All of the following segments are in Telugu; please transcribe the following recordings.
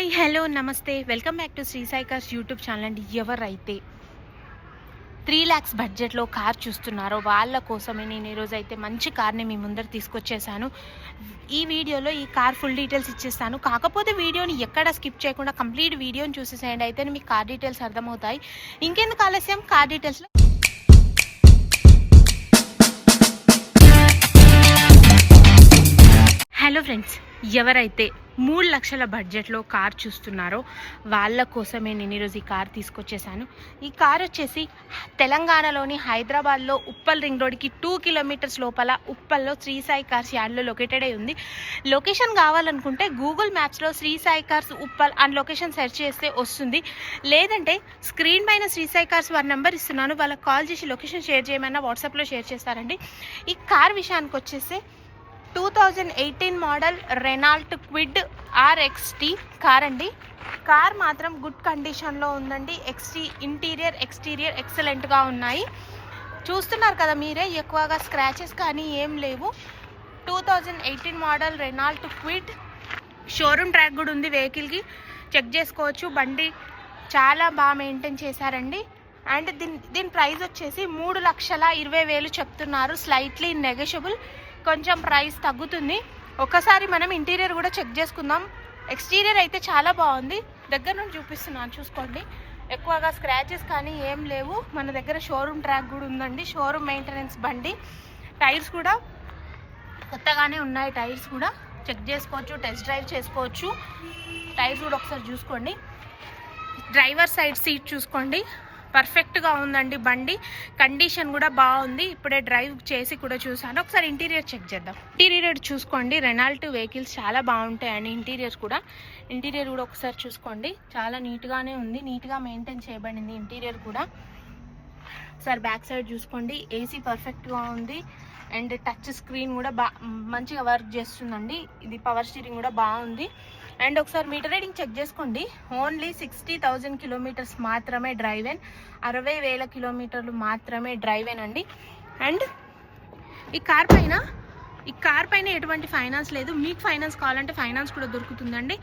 హాయ్ హలో నమస్తే welcome back to Sri Sai cars YouTube channel అండి. ఎవరైతే 3 lakhs బడ్జెట్లో కార్ చూస్తున్నారో వాళ్ళ కోసమే నేను ఈరోజు అయితే మంచి కార్ని మీ ముందర తీసుకొచ్చేసాను. ఈ వీడియోలో ఈ కార్ ఫుల్ డీటెయిల్స్ ఇచ్చేస్తాను. కాకపోతే వీడియోని ఎక్కడ స్కిప్ చేయకుండా కంప్లీట్ వీడియోని చూసేసేయండి, అయితే మీకు కార్ డీటెయిల్స్ అర్థమవుతాయి. ఇంకెందుకు ఆలస్యం, కార్ డీటెయిల్స్లో హలో ఫ్రెండ్స్, ఎవరైతే 3 లక్షల బడ్జెట్లో కార్ చూస్తున్నారో వాళ్ళ కోసమే నేను ఈరోజు ఈ కార్ తీసుకొచ్చేసాను. ఈ కార్ వచ్చేసి తెలంగాణలోని హైదరాబాద్లో ఉప్పల్ రింగ్ రోడ్కి 2 kilometers లోపల ఉప్పల్లో శ్రీ సాయి కార్స్ యార్డ్లో లొకేటెడ్ అయి ఉంది. లొకేషన్ కావాలనుకుంటే గూగుల్ మ్యాప్స్లో శ్రీ సాయి కార్స్ ఉప్పల్ అని లొకేషన్ సెర్చ్ చేస్తే వస్తుంది. లేదంటే స్క్రీన్ పైన శ్రీ సాయి కార్స్ వారి నెంబర్ ఇస్తున్నాను, వాళ్ళకి కాల్ చేసి లొకేషన్ షేర్ చేయమన్నా వాట్సాప్లో షేర్ చేస్తారండి. ఈ కార్ విషయానికి వచ్చేసి 2018 model Renault quid RXT car అండి. కార్ మాత్రం గుడ్ కండిషన్లో ఉందండి. ఇంటీరియర్ ఎక్స్టీరియర్ ఎక్సలెంట్గా ఉన్నాయి. చూస్తున్నారు కదా మీరే, ఎక్కువగా స్క్రాచెస్ కానీ ఏం లేవు. 2018 model Renault quid showroom track కూడా ఉంది, వెహికల్కి చెక్ చేసుకోవచ్చు. బండి చాలా బాగా మెయింటైన్ చేశారండి. అండ్ దీని ప్రైస్ వచ్చేసి 3,20,000 చెప్తున్నారు. స్లైట్లీ నెగోషియబుల్, కొంచెం ప్రైస్ తగ్గుతుంది. ఒకసారి మనం ఇంటీరియర్ కూడా చెక్ చేసుకుందాం. ఎక్స్టీరియర్ అయితే చాలా బాగుంది, దగ్గర నుండి చూపిస్తున్నాను చూసుకోండి. ఎక్కువగా స్క్రాచెస్ కానీ ఏం లేవు. మన దగ్గర షోరూమ్ ట్రాక్ కూడా ఉందండి, షోరూమ్ మెయింటెనెన్స్ బండి. టైర్స్ కూడా కొత్తగానే ఉన్నాయి, టైర్స్ కూడా చెక్ చేసుకోవచ్చు, టెస్ట్ డ్రైవ్ చేసుకోవచ్చు. టైర్స్ కూడా ఒకసారి చూసుకోండి. డ్రైవర్ సైడ్ సీట్ చూసుకోండి, పర్ఫెక్ట్గా ఉందండి. బండి కండిషన్ కూడా బాగుంది, ఇప్పుడే డ్రైవ్ చేసి కూడా చూసాను. ఒకసారి ఇంటీరియర్ చెక్ చేద్దాం. ఇంటీరియర్ చూసుకోండి, రెనాల్ట్ వెహికల్స్ చాలా బాగుంటాయండి. ఇంటీరియర్ కూడా ఒకసారి చూసుకోండి, చాలా నీట్గానే ఉంది, నీట్గా మెయింటైన్ చేయబడింది ఇంటీరియర్ కూడా. ఒకసారి బ్యాక్ సైడ్ చూసుకోండి, ఏసీ పర్ఫెక్ట్గా ఉంది. అండ్ టచ్ స్క్రీన్ కూడా మంచిగా వర్క్ చేస్తుందండి. ఇది పవర్ స్టీరింగ్ కూడా బాగుంది. అండ్ ఒకసారి మీటర్ రీడింగ్ చెక్ చేసుకోండి. ఓన్లీ 60,000 kilometers మాత్రమే డ్రైవ్ అయిన, 60,000 kilometers మాత్రమే డ్రైవ్ అయినండి. అండ్ ఈ కార్ పైన ఎటువంటి ఫైనాన్స్ లేదు. మీకు ఫైనాన్స్ కావాలంటే ఫైనాన్స్ కూడా దొరుకుతుందండి.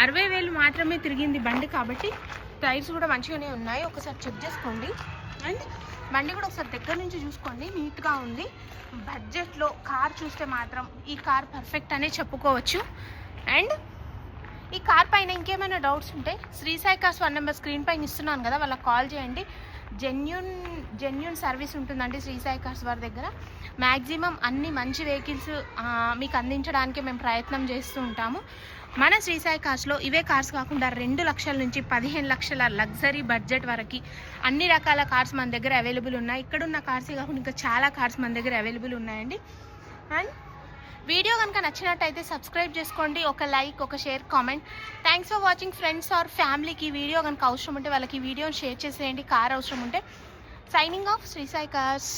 60,000 మాత్రమే తిరిగింది బండి కాబట్టి టైర్స్ కూడా మంచిగానే ఉన్నాయి, ఒకసారి చెక్ చేసుకోండి. అండ్ బండి కూడా ఒకసారి దగ్గర నుంచి చూసుకోండి, నీట్గా ఉంది. బడ్జెట్లో కార్ చూస్తే మాత్రం ఈ కార్ పర్ఫెక్ట్ అనే చెప్పుకోవచ్చు. అండ్ ఈ కార్ పైన ఇంకేమైనా డౌట్స్ ఉంటే Sri Sai cars 1 number screen పైన ఇస్తున్నాను కదా, వాళ్ళకి కాల్ చేయండి. జెన్యూన్ సర్వీస్ ఉంటుందండి శ్రీ సాయి కార్స్ వారి దగ్గర. మ్యాక్సిమం అన్ని మంచి వెహికల్స్ మీకు అందించడానికి మేము ప్రయత్నం చేస్తూ ఉంటాము. మన శ్రీ సాయి కార్స్లో ఇవే కార్స్ కాకుండా 2 లక్షల నుంచి 15 లక్షల లగ్జరీ బడ్జెట్ వరకు అన్ని రకాల కార్స్ మన దగ్గర అవైలబుల్ ఉన్నాయి. ఇక్కడున్న కార్సే కాకుండా ఇంకా చాలా కార్స్ మన దగ్గర అవైలబుల్ ఉన్నాయండి. అండ్ వీడియో కనుక నచ్చినట్టయితే సబ్స్క్రైబ్ చేసుకోండి, ఒక లైక్, ఒక share, comment. Thanks for watching. Friends or ఫ్యామిలీకి వీడియో కనుక అవసరం ఉంటే వాళ్ళకి వీడియోని షేర్ చేసేయండి. కార్ అవసరం ఉంటే. Signing off, Sri Sai cars.